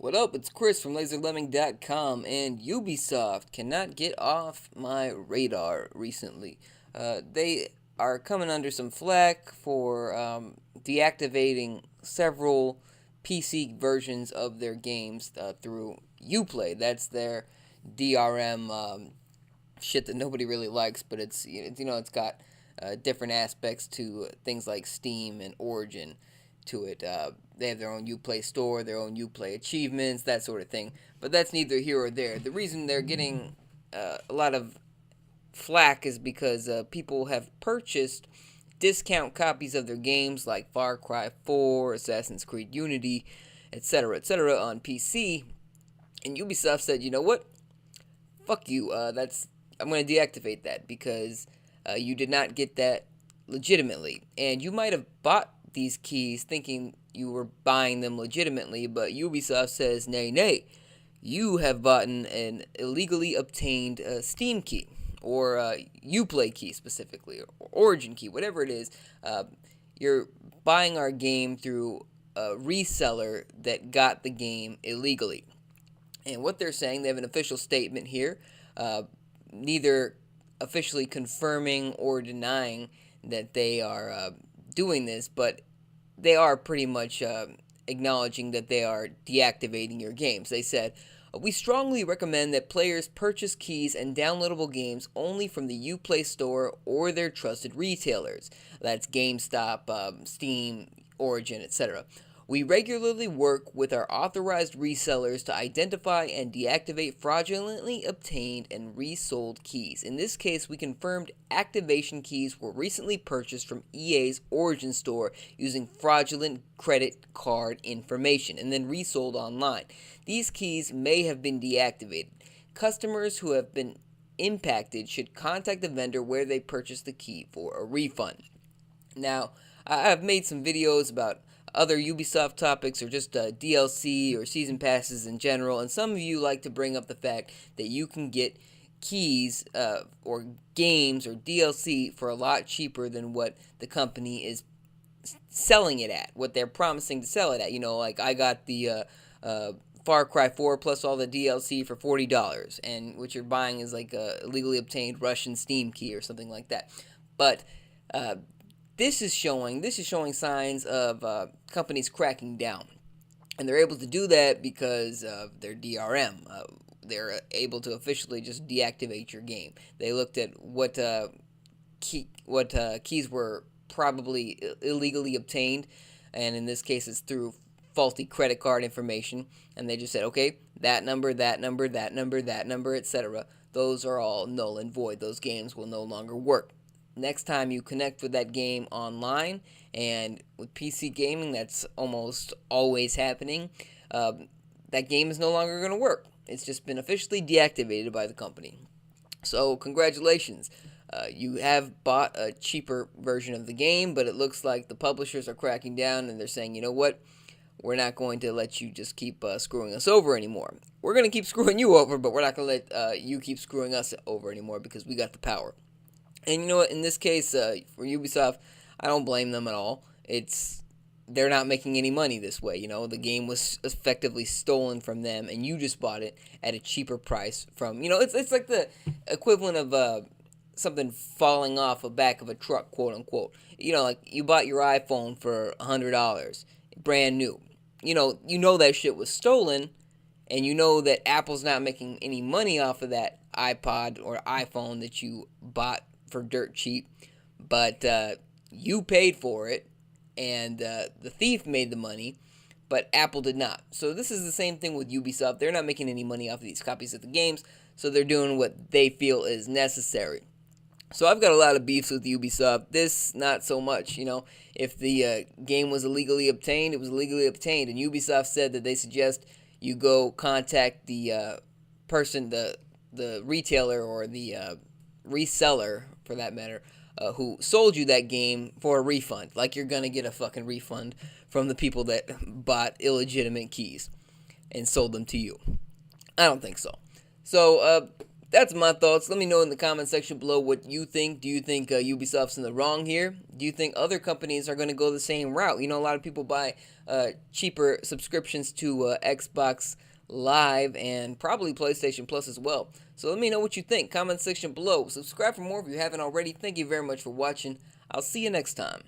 What up? It's Chris from LaserLemming.com, and Ubisoft cannot get off my radar recently. They are coming under some flack for deactivating several PC versions of their games through Uplay. That's their DRM shit that nobody really likes, but it's got different aspects to things like Steam and Origin to it. They have their own Uplay store, their own Uplay achievements, that sort of thing. But that's neither here or there. The reason they're getting a lot of flack is because people have purchased discount copies of their games like Far Cry 4, Assassin's Creed Unity, etc., on PC. And Ubisoft said, you know what? Fuck you. I'm going to deactivate that because you did not get that legitimately. And you might have bought these keys thinking you were buying them legitimately, but Ubisoft says, nay, nay. You have bought an illegally obtained Steam key, or Uplay key specifically, or Origin key, whatever it is. You're buying our game through a reseller that got the game illegally. And what they're saying, they have an official statement here, neither officially confirming or denying that they are doing this, but they are pretty much acknowledging that they are deactivating your games. They said, we strongly recommend that players purchase keys and downloadable games only from the Uplay store or their trusted retailers. That's GameStop, Steam, Origin, etc. We regularly work with our authorized resellers to identify and deactivate fraudulently obtained and resold keys. In this case, we confirmed activation keys were recently purchased from EA's Origin store using fraudulent credit card information and then resold online. These keys may have been deactivated. Customers who have been impacted should contact the vendor where they purchased the key for a refund. Now, I've made some videos about other Ubisoft topics or just DLC or season passes in general, and some of you like to bring up the fact that you can get keys or games or DLC for a lot cheaper than what the company is selling it at, what they're promising to sell it at. You know, like I got the Far Cry 4 plus all the DLC for $40, and what you're buying is like a illegally obtained Russian Steam key or something like that. But this is showing signs of companies cracking down, and they're able to do that because of their DRM. They're able to officially just deactivate your game. They looked at what keys were probably illegally obtained, and in this case, it's through faulty credit card information, and they just said, okay, that number, that number, that number, that number, etc. Those are all null and void. Those games will no longer work. Next time you connect with that game online, and with PC gaming, that's almost always happening, that game is no longer going to work. It's just been officially deactivated by the company. So congratulations. You have bought a cheaper version of the game, but it looks like the publishers are cracking down and they're saying, you know what? We're not going to let you just keep screwing us over anymore. We're going to keep screwing you over, but we're not going to let you keep screwing us over anymore because we got the power. And you know what? In this case, for Ubisoft, I don't blame them at all. They're not making any money this way. You know, the game was effectively stolen from them, and you just bought it at a cheaper price from. You know, it's like the equivalent of something falling off the back of a truck, quote unquote. You know, like you bought your iPhone for $100, brand new. You know that shit was stolen, and you know that Apple's not making any money off of that iPod or iPhone that you bought for dirt cheap, but you paid for it, and the thief made the money, but Apple did not. So this is the same thing with Ubisoft. They're not making any money off of these copies of the games, so they're doing what they feel is necessary. So I've got a lot of beefs with Ubisoft. This, not so much. You know, if the game was illegally obtained, it was illegally obtained, and Ubisoft said that they suggest you go contact the person, the retailer or the reseller, for that matter, who sold you that game for a refund. Like you're gonna get a fucking refund from the people that bought illegitimate keys and sold them to you. I don't think so. So That's my thoughts. Let me know in the comment section below what you think. Do you think Ubisoft's in the wrong here? Do you think other companies are going to go the same route? You know, a lot of people buy cheaper subscriptions to Xbox Live and probably PlayStation Plus as well. So let me know what you think. Comment section below. Subscribe for more if you haven't already. Thank you very much for watching. I'll see you next time.